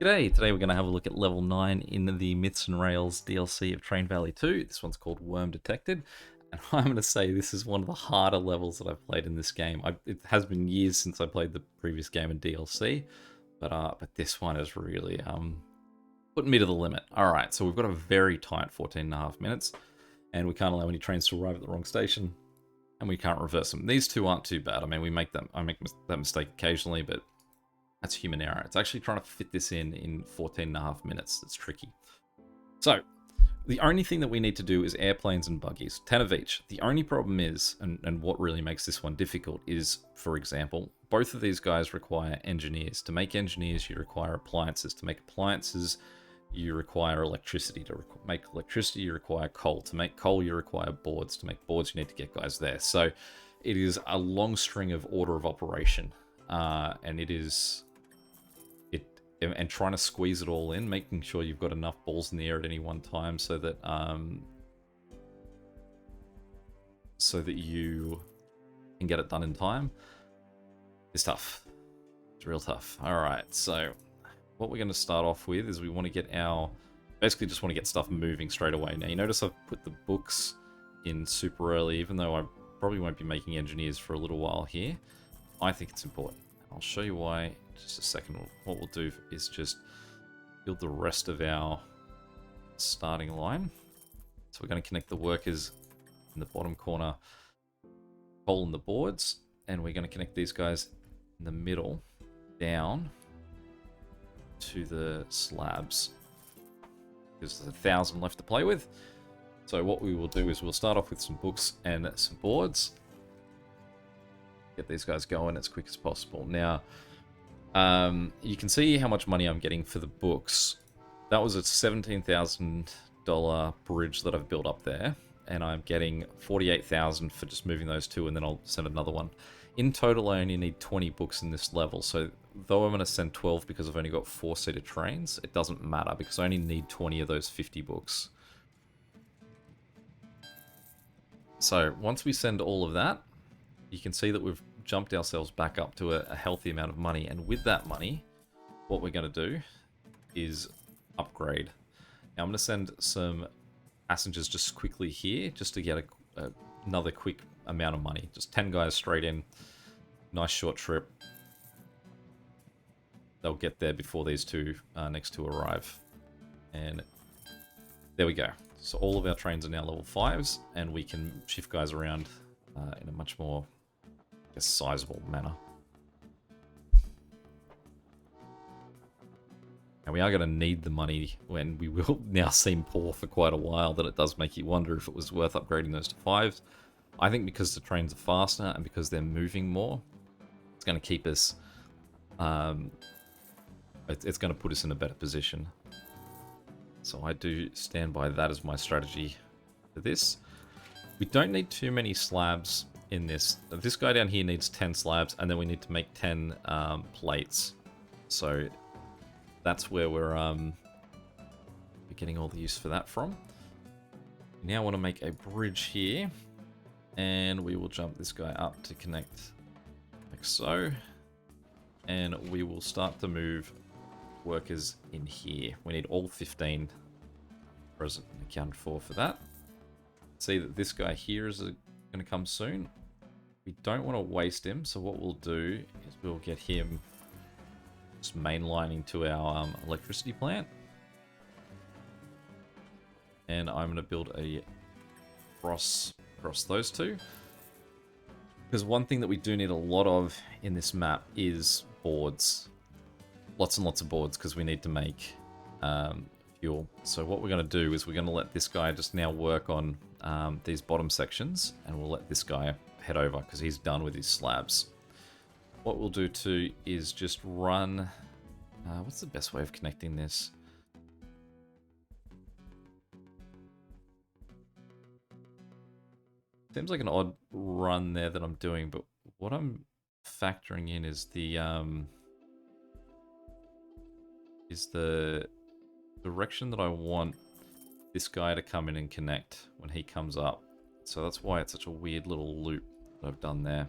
G'day, today we're going to have a look at level 9 in the Myths and Rails DLC of Train Valley 2. This one's called Worm Detected, and I'm going to say this is one of the harder levels that I've played in this game. It has been years since I played the previous game in DLC, but this one is really putting me to the limit. Alright, so we've got a very tight 14.5 minutes, and we can't allow any trains to arrive at the wrong station, and we can't reverse them. These two aren't too bad. I mean, I make that mistake occasionally, but that's human error. It's actually trying to fit this in 14.5 minutes. It's tricky. So, the only thing that we need to do is airplanes and buggies, 10 of each. The only problem is, and what really makes this one difficult is, for example, both of these guys require engineers. To make engineers, you require appliances. To make appliances, you require electricity. To make electricity, you require coal. To make coal, you require boards. To make boards, you need to get guys there. So, it is a long string of order of operation. And it is... and trying to squeeze it all in, making sure you've got enough balls in the air at any one time so that you can get it done in time is tough. It's real tough. Alright, so what we're going to start off with is we want to get basically just want to get stuff moving straight away. Now you notice I've put the books in super early, even though I probably won't be making engineers for a little while here. I think it's important. I'll show you why in just a second. What we'll do is just build the rest of our starting line. So we're going to connect the workers in the bottom corner, hole in the boards, and we're going to connect these guys in the middle down to the slabs. Because there's 1,000 left to play with. So what we will do is we'll start off with some books and some boards. Get these guys going as quick as possible. Now, you can see how much money I'm getting for the books. That was a $17,000 bridge that I've built up there, and I'm getting $48,000 for just moving those two, and then I'll send another one. In total, I only need 20 books in this level, so though I'm going to send 12 because I've only got 4-seater trains, it doesn't matter because I only need 20 of those 50 books. So once we send all of that, you can see that we've jumped ourselves back up to a healthy amount of money. And with that money, what we're going to do is upgrade. Now I'm going to send some passengers just quickly here, just to get another quick amount of money. Just 10 guys straight in. Nice short trip. They'll get there before these two next two arrive. And there we go. So all of our trains are now level 5s, and we can shift guys around in a much more sizable manner. And we are going to need the money when we will now seem poor for quite a while, that it does make you wonder if it was worth upgrading those to 5s. I think because the trains are faster and because they're moving more, it's going to keep us... it's going to put us in a better position. So I do stand by that as my strategy for this. We don't need too many slabs in this. This guy down here needs 10 slabs, and then we need to make 10 plates. So that's where we're getting all the use for that from. We now want to make a bridge here, and we will jump this guy up to connect like so, and we will start to move workers in here. We need all 15 present and accounted for that. See that this guy here is going to come soon. We don't want to waste him, so what we'll do is we'll get him just mainlining to our electricity plant. And I'm going to build a cross across those two. Because one thing that we do need a lot of in this map is boards. Lots and lots of boards, because we need to make fuel. So what we're going to do is we're going to let this guy just now work on these bottom sections, and we'll let this guy head over because he's done with his slabs. What we'll do too is just run... what's the best way of connecting this? Seems like an odd run there that I'm doing, but what I'm factoring in is the direction that I want this guy to come in and connect when he comes up. So that's why it's such a weird little loop that I've done there.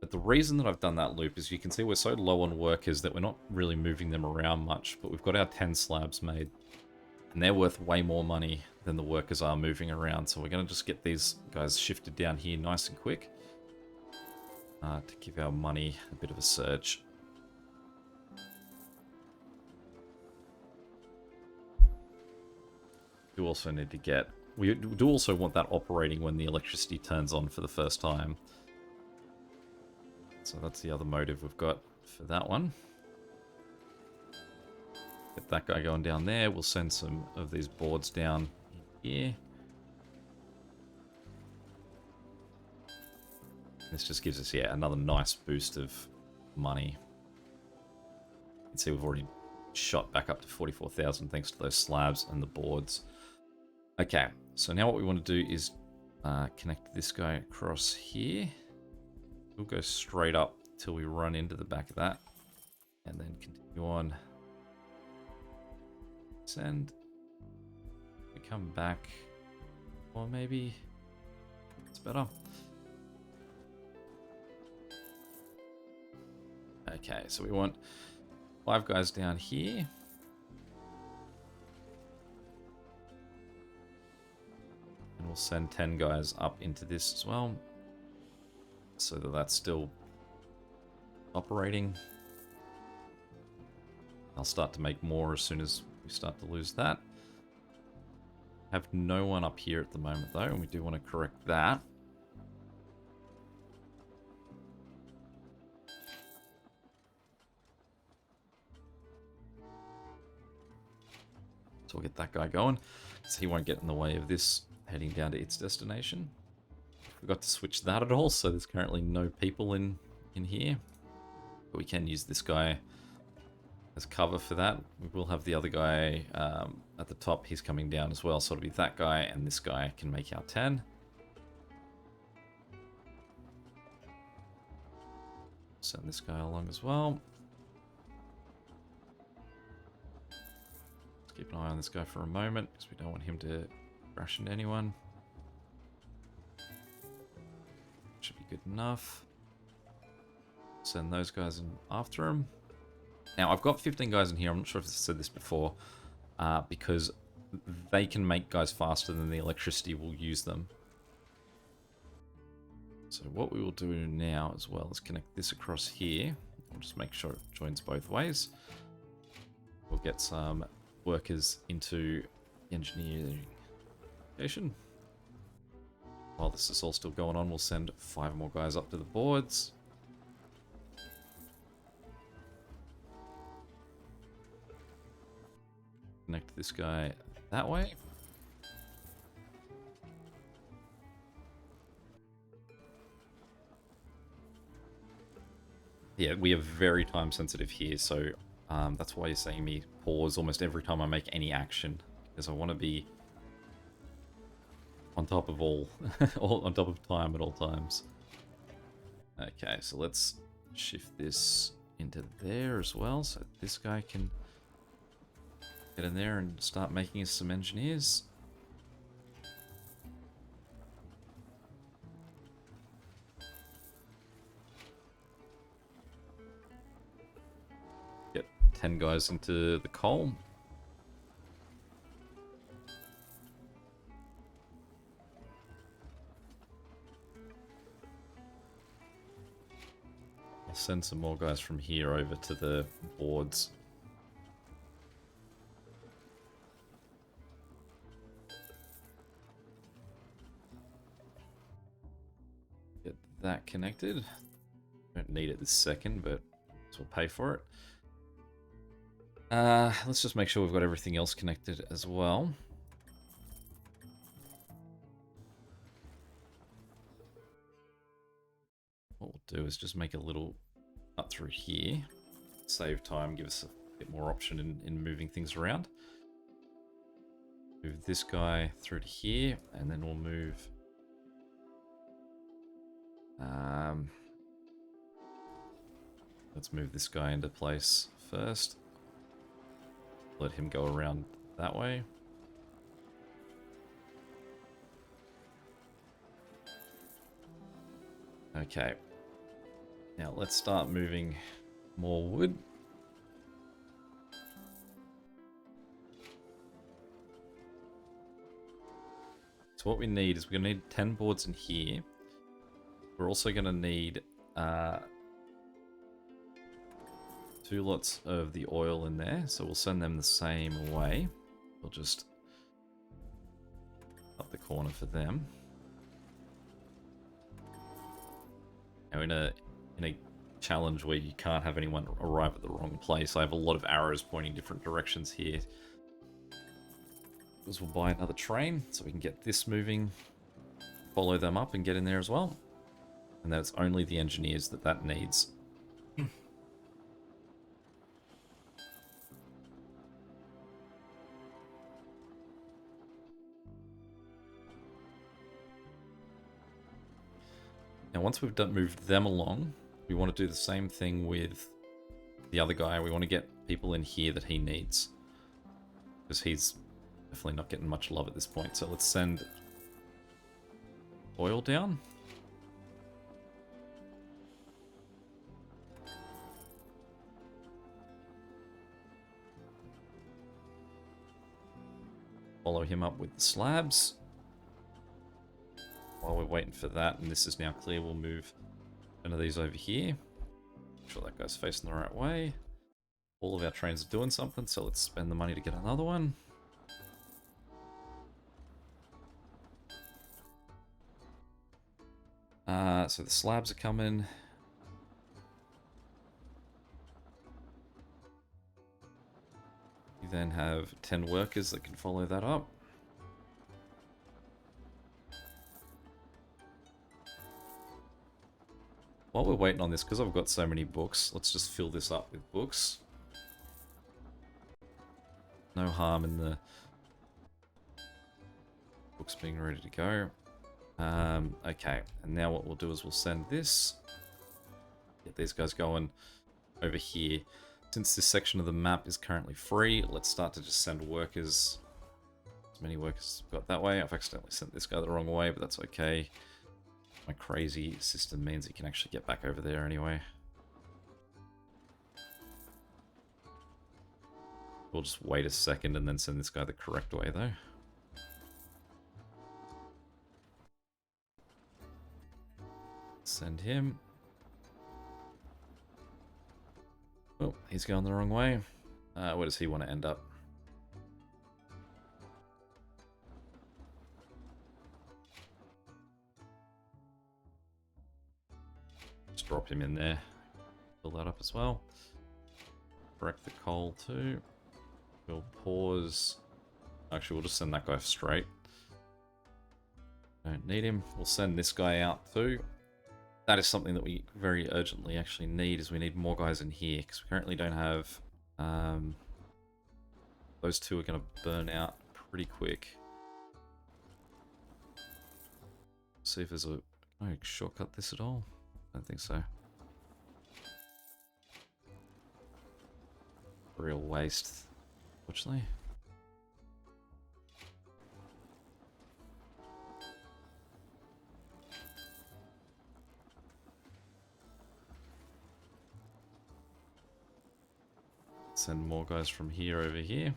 But the reason that I've done that loop is you can see we're so low on workers that we're not really moving them around much, but we've got our 10 slabs made. And they're worth way more money than the workers are moving around. So we're going to just get these guys shifted down here nice and quick to give our money a bit of a surge. We do also need to get... We do also want that operating when the electricity turns on for the first time. So that's the other motive we've got for that one. Get that guy going down there. We'll send some of these boards down here. This just gives us, yeah, another nice boost of money. You can see we've already shot back up to 44,000 thanks to those slabs and the boards. Okay, so now what we want to do is connect this guy across here. We'll go straight up till we run into the back of that. And then continue on. Send. We come back. Or maybe it's better. Okay, so we want 5 guys down here. And we'll send 10 guys up into this as well. So that that's still operating. I'll start to make more as soon as we start to lose that. Have no one up here at the moment though, and we do want to correct that. So we'll get that guy going, so he won't get in the way of this heading down to its destination. Forgot to switch that at all, so there's currently no people in here. But we can use this guy as cover for that. We will have the other guy at the top. He's coming down as well, so it'll be that guy and this guy can make our 10. Send this guy along as well. Let's keep an eye on this guy for a moment, because we don't want him to crash into anyone. Should be good enough. Send those guys in after him. Now, I've got 15 guys in here. I'm not sure if I said this before, because they can make guys faster than the electricity will use them. So what we will do now as well is connect this across here. We'll just make sure it joins both ways. We'll get some workers into engineering station. While this is all still going on, we'll send 5 more guys up to the boards. Connect this guy that way. Yeah, we are very time sensitive here, so that's why you're seeing me pause almost every time I make any action, because I want to be on top of all on top of time at all times. Okay, so let's shift this into there as well, so this guy can get in there and start making us some engineers. Get 10 guys into the coal. I'll send some more guys from here over to the boards. Get that connected. Don't need it this second, but we'll pay for it. Let's just make sure we've got everything else connected as well. What we'll do is just make a little cut through here. Save time, give us a bit more option in moving things around. Move this guy through to here, and then we'll move... let's move this guy into place first. Let him go around that way. Okay. Now let's start moving more wood. So what we need is we're going to need 10 boards in here. We're also going to need 2 lots of the oil in there. So we'll send them the same way. We'll just up the corner for them. Now in a challenge where you can't have anyone arrive at the wrong place, I have a lot of arrows pointing different directions here. Because we'll buy another train so we can get this moving, follow them up and get in there as well. And that's only the engineers that needs. Now once we've moved them along, we want to do the same thing with the other guy. We want to get people in here that he needs. Because he's definitely not getting much love at this point. So let's send oil down. Follow him up with the slabs. While we're waiting for that, and this is now clear, we'll move one of these over here. Make sure that guy's facing the right way. All of our trains are doing something, so let's spend the money to get another one. So the slabs are coming. You then have 10 workers that can follow that up. While we're waiting on this, because I've got so many books, let's just fill this up with books. No harm in the books being ready to go. Okay, and now what we'll do is we'll send this. Get these guys going over here. Since this section of the map is currently free, let's start to just send workers. As many workers as I've got that way. I've accidentally sent this guy the wrong way, but that's okay. My crazy system means he can actually get back over there anyway. We'll just wait a second and then send this guy the correct way though. Send him. Oh, he's going the wrong way. Where does he want to end up? Just drop him in there. Fill that up as well. Correct the coal too. We'll pause. Actually, we'll just send that guy straight. Don't need him. We'll send this guy out too. That is something that we very urgently actually need, is we need more guys in here, because we currently don't have... those two are going to burn out pretty quick. See if there's a... Can I shortcut this at all? I don't think so. Real waste, fortunately. Send more guys from here over here.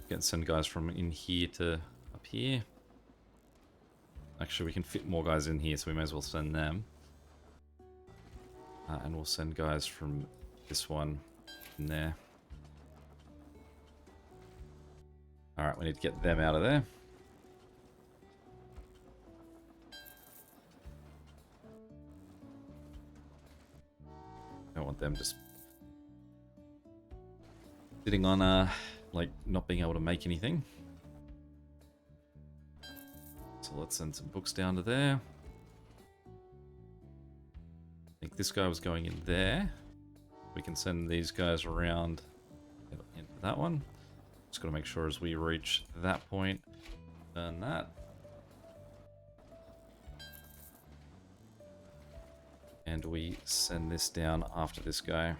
Can send guys from in here to up here. Actually, we can fit more guys in here, so we may as well send them. And we'll send guys from this one in there. Alright, we need to get them out of there. Don't want them just sitting on like not being able to make anything. So let's send some books down to there. I think this guy was going in there. We can send these guys around into that one. Just got to make sure as we reach that point, turn that. And we send this down after this guy.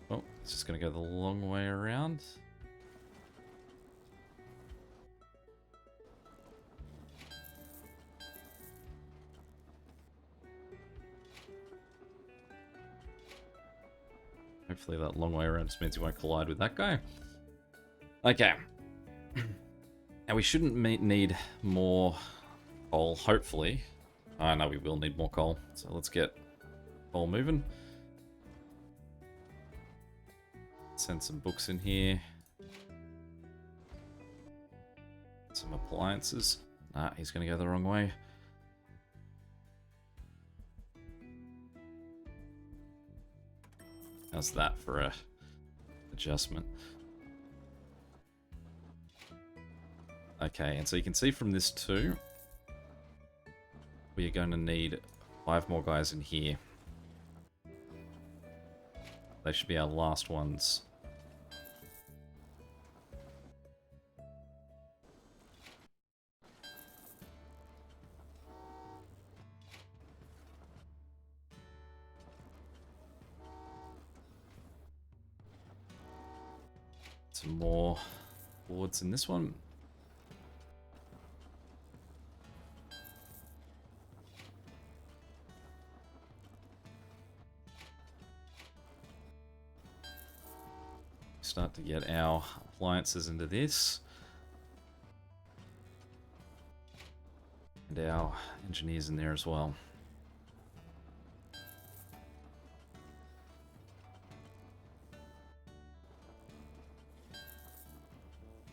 Oh, it's just going to go the long way around. Hopefully that long way around just means you won't collide with that guy. Okay. And we shouldn't need more coal, hopefully. I know we will need more coal, so let's get coal moving. Send some books in here. Some appliances. Nah, he's going to go the wrong way. How's that for a adjustment? Okay, and so you can see from this too, we are going to need 5 more guys in here. They should be our last ones. Some more boards in this one. Start to get our appliances into this. And our engineers in there as well.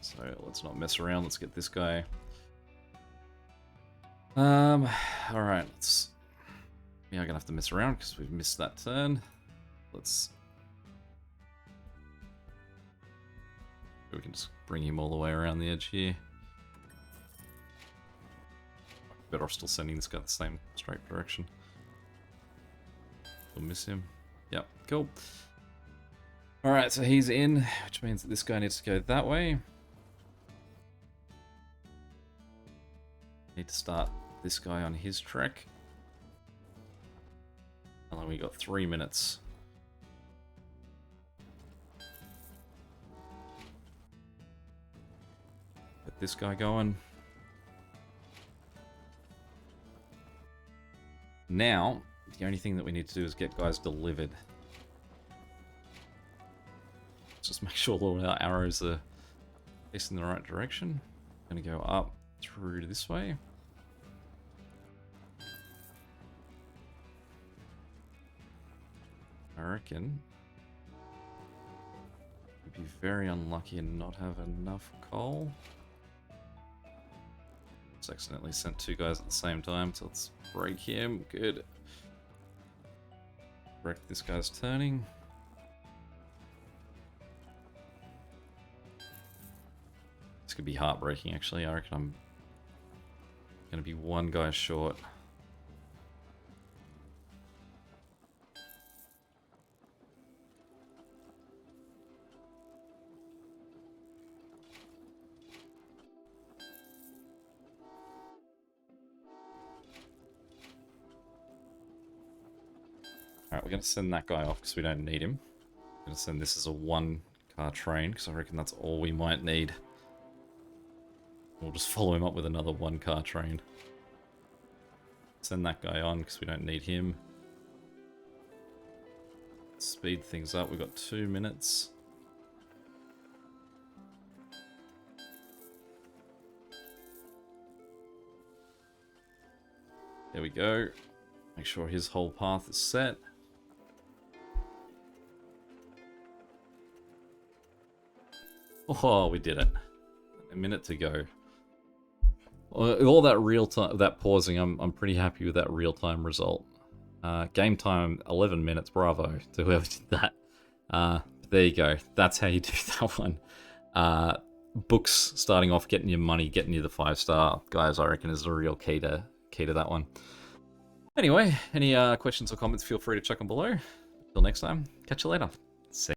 So let's not mess around. Let's get this guy. All right. We are gonna have to mess around because we've missed that turn. We can just bring him all the way around the edge here. Better off still sending this guy the same straight direction. We'll miss him. Yep, cool. All right, so he's in, which means that this guy needs to go that way. Need to start this guy on his trek. And then we got 3 minutes. Get this guy going. Now, the only thing that we need to do is get guys delivered. Just make sure all our arrows are facing the right direction. I'm gonna go up through this way. I reckon we'd be very unlucky and not have enough coal. Just accidentally sent 2 guys at the same time, so let's break him. Good. Break this guy's turning. This could be heartbreaking, actually. I reckon I'm going to be 1 guy short. Alright, we're going to send that guy off because we don't need him. I'm going to send this as a 1-car train because I reckon that's all we might need. We'll just follow him up with another 1-car train. Send that guy on because we don't need him. Speed things up. We've got 2 minutes. There we go. Make sure his whole path is set. Oh, we did it. A minute to go. All that real time, that pausing, I'm pretty happy with that real time result. Game time, 11 minutes. Bravo to whoever did that. There you go. That's how you do that one. Books starting off, getting your money, getting you the 5-star, guys. I reckon is the real key to that one. Anyway, any questions or comments, feel free to chuck them below. Until next time, catch you later. See